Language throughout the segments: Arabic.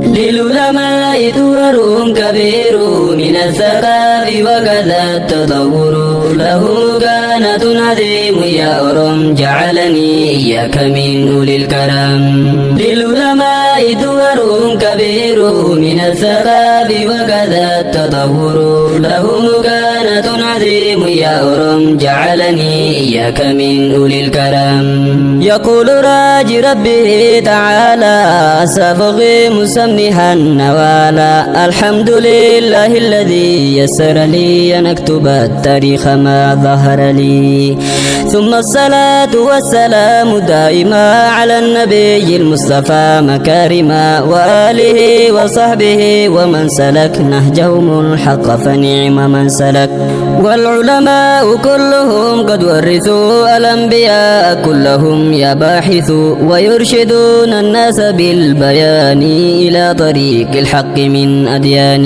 للعلماء درر كبير من الثقاف وكذا التطور له كانت عظيم يا أرم جعلني إياك من أولي الكرم للعلماء درر كبير من الثقاف وكذا التطور له كانت عظيم يا أرم جعلني إياك من أولي الكرم يقول راجي ربه تعالى سأبغي مسمحا نوالا الحمد لله الذي يسر لي أن أكتب التاريخ ما ظهر لي ثم الصلاة والسلام دائما على النبي المصطفى مكارما وآله وصحبه ومن سلك نهجهم الحق فنعم من سلك والعلماء كلهم قد ورثوا الأنبياء كلهم يباحثوا ويرشدون الناس بالبيان إلى طريق الحق من أديان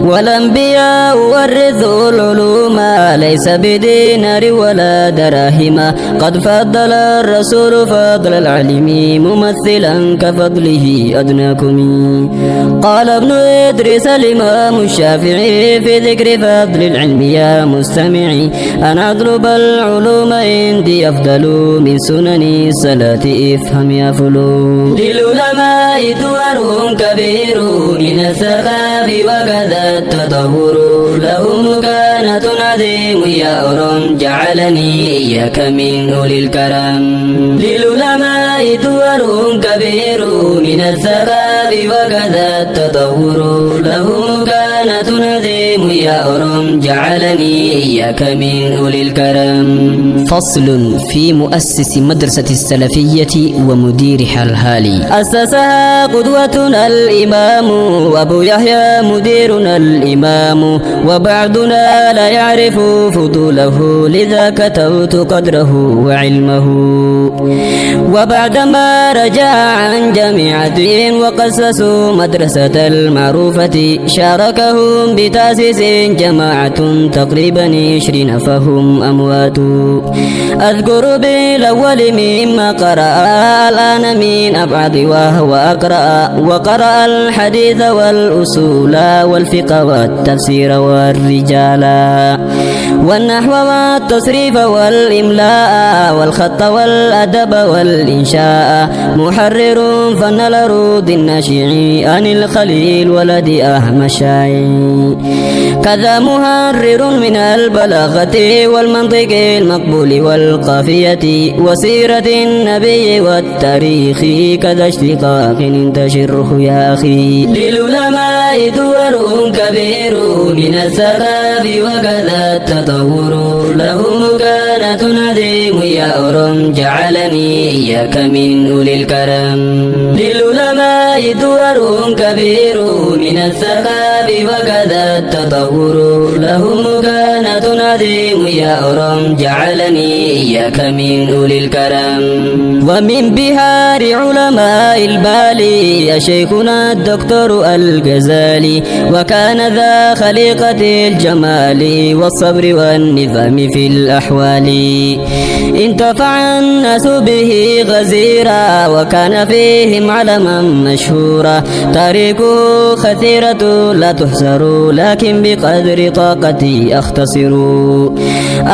والأنبياء ورثوا العلوم ليس بدينار ولا دراهم قد فضل الرسول فضل العلم ممثلا كفضله أدناكم قال ابن إدريس الإمام الشافعي في ذكر فضل العلم يا مستمعي أن أطلب العلوم عندي أفضل من سنن الصلاة افهم يا فلو للعلماء دور كبير من الثقاف وكذا التطور لهم كانت عظيم يا أرم جعلني إياك من أولي الكرم للعلماء دور كبير من الثقاف وكذا التطور لهم كانت عظيم يا أرم جعلني إياك من أولي الكرم فصل في مؤسس مدرسة السلفية ومديرها الحالي أسسها قدوتنا الإمام وأبو يحيى مديرنا الإمام وبعضنا لا يعرف فضوله لذا كتبت قدره وعلمه وبعدما رجع عن جامعة وقسسوا مدرسة المعروفة شاركهم بتأسيس جماعة تقريبا 20 فهم أموات أذكر بالأول مما قرأ الآن من أبعد وهو أقرأ وقرأ الحديث والأصول والفقه والتفسير والرجال والنحو والتصريف والإملاء والخط والأدب والإنشاء محرر فن العروض الناشع عن الخليل ولد أحمد شاعي كذا محرر من البلاغة والمنطق المقبول والقافية وسيرة النبي والتاريخ كذا اشتقاق انتشره يا أخي للعلماء دور كبير من الثقاف وكذا التطور لهم كانت عظيم يا أرم جعلني إياك من أولي الكرم للعلماء دور كبير من الثقاف وكذا التطور لهم كانت عظيم يا أرم جعلني إياك من أولي الكرم ومن بهار علماء البالي شيخنا الدكتور الغزالي وكان ذا خليقة الجمال والصبر والنظام في الأحوال انتفع الناس به غزيرا وكان فيهم علما مشهورا تاريخه خثيرة لا تحصر لكن بقدر طاقتي أختصر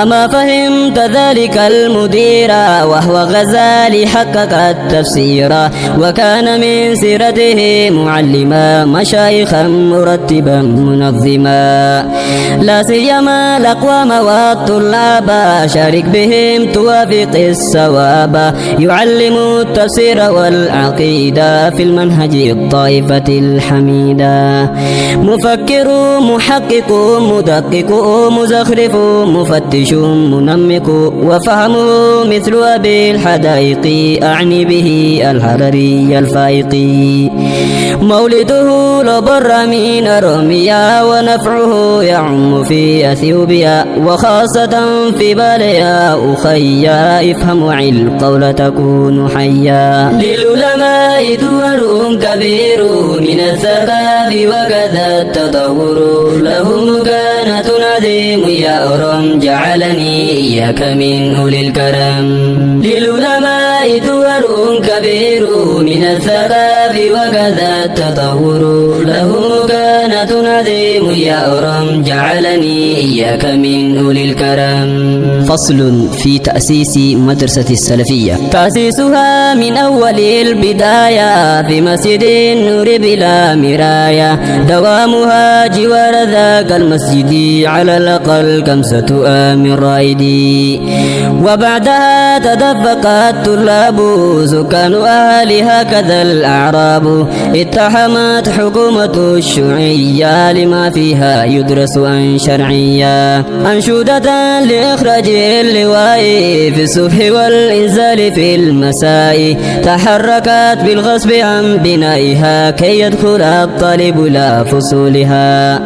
أما فهمت ذلك المدير وهو غزالي حقق التفسير وكان من سيرته معلما مشايخا مرتبا منظما لا سيما الأقوام والطلاب شارك بهم توافق الصواب يعلم التفسير والعقيدة في المنهج الطائفة الحميدة مفكر محقق مدقق مزخرف مفتش منمق وفهمه مثل أبي الحدائق أعني به الحرري الفائق مولده لبر من أرميا ونفعه يعم في أثيوبيا وخاصة في باليا أخيا افهم وعي القول تكون حيا للعلماء دور كبير من الثقاف وكذا التطور لهم كانت عظيم يا أرم جعلني إياك من أولي الكرم للعلماء للعلماء دول كبير من الثقاف وكذا التطور له مكانة عظيم يا أرم جعلني إياك من أولي الكرم. فصل في تأسيس مدرسة السلفية. تأسيسها من أول البداية في مسجد النور بلا مراية، دوامها جوار ذاك المسجد على الأقل 5 عام رائدي، وبعدها تدفق الطلاب سكان أهلها كذا الأعراب، اتحمت حكومة الشيوعية لما فيها يدرس عن شرعية، أنشودة لإخراج اللواء في الصبح والإنزال في المساء، تحركت بالغصب عن بنائها كي يدخل الطالب لا فصولها،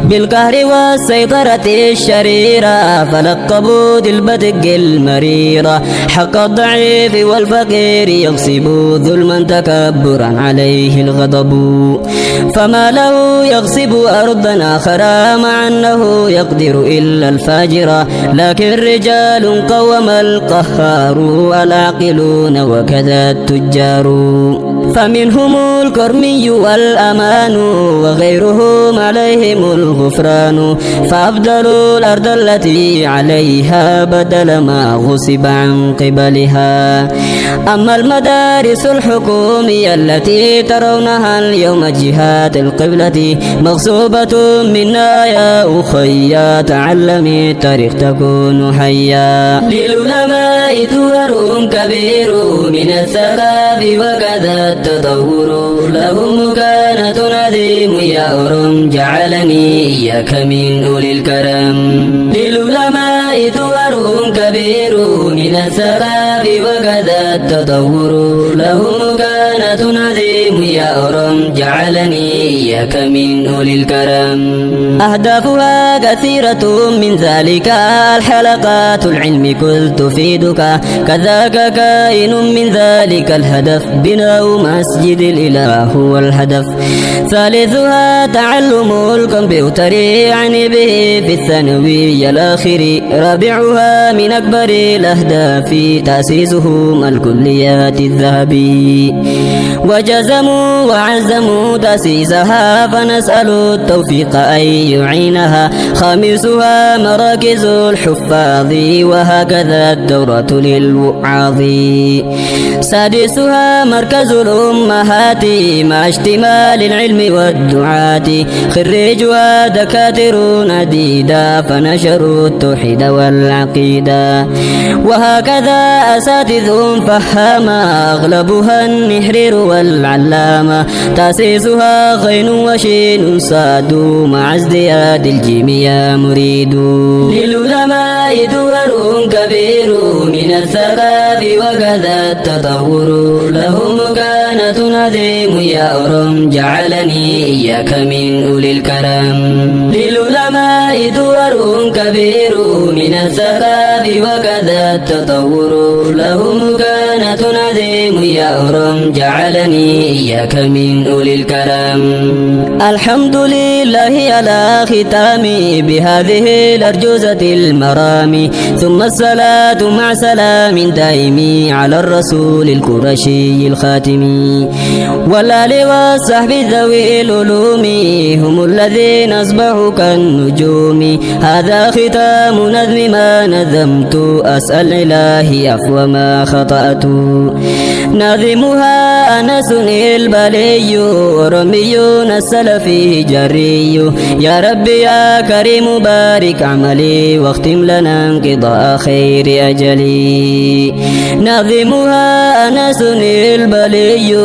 بالقهر والسيطرة الشريرة فلقبوا ذي البدق المريرة، حق الضعيف والفقير يغصب ظلما تكبرا عليه الغضب، فما له يغصب أرضا آخرى مع أنه يقدر إلا الفاجر، لكن رجال قوم القهار العاقلون وكذا التجار، فمنهم الكرمي والأمان وغيرهم عليهم الغفران، فأبدلوا الأرض التي عليها بدل ما غصب عن قبلها. أما المدارس الحكومية التي ترونها اليوم جهات القبلة مغصوبة منا يا أخي، تعلمي التاريخ تكون حيا. للعلماء دور كبير من الثقاف وكذا التطور لهم مكانة عظيم يا أرم جعلني إياك من أولي الكرم. للعلماء دور كبير من الثقاف وكذا التطور لهم مكانة عظيم يا أرم جعلني إياك من أولي الكرم. أهدافها كثيرة من ذلك الحلقات العلم كل تفيدك، كذاك كائن من ذلك الهدف بناء مسجد الإله هو الهدف. ثالثها تعلم الكمبيوتر يعني به في الثانوي الآخر. رابعها من أكبر الأهداف تأسيسهم الكليات الذهبي، وجزموا وعزموا تأسيسها فنسأل التوفيق أن يعينها. خامسها مراكز الحفاظ وهكذا الدورة للوعاظ. سادسها مركز الأمهات مع اشتمال العلم والدعاة. خريجها دكاترون عديدة فنشروا التوحيد والعقيدة، وهكذا أساتذ فهامة أغلبها النحرير والعلامة. تأسيسها غين وشين صاد مع ازدياد الجيم يا مريد. للعلماء دور كبير من الثقاف وكذا التطور لهم مكانة عظيم يا أرم جعلني إياك من أولي الكرم. للعلماء دور كبير من الثقاف وكذا التطور لهم مكانة عظيم يا أرم جعلني إياك من أولي الكرم. الحمد لله على ختامي بهذه الأرجوزة المرام، ثم الصلاة مع سلام دائم على الرسول القرشي الخاتم، والآل والصحب ذوي العلوم هم الذين أصبحوا كالنجوم. هذا ختام نظم ما نظمت، أسأل إلهي عفو ما خطأت. ناظمها أنس البلي ورمي السلفي جري. يا ربي يا كريم بارك عملي واختم لنا انقضاء خير أجلي. ناظمها أنس البلي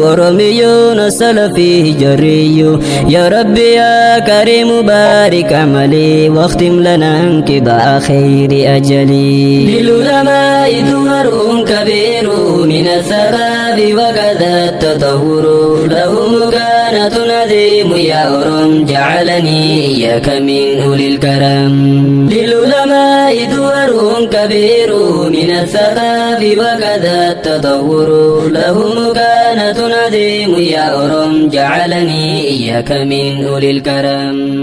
ورمي السلفي جري. يا ربي يا كريم بارك عملي واختم لنا انقضاء خير أجلي. للعلماء دور كبير من الثقاف وكذا التطور لهم مكانة عظيم يا أرم جعلني إياك من أولي الكرم. للعلماء دور كبير من الثقاف وكذا التطور لهم مكانة عظيم يا أرم جعلني إياك من أولي الكرم.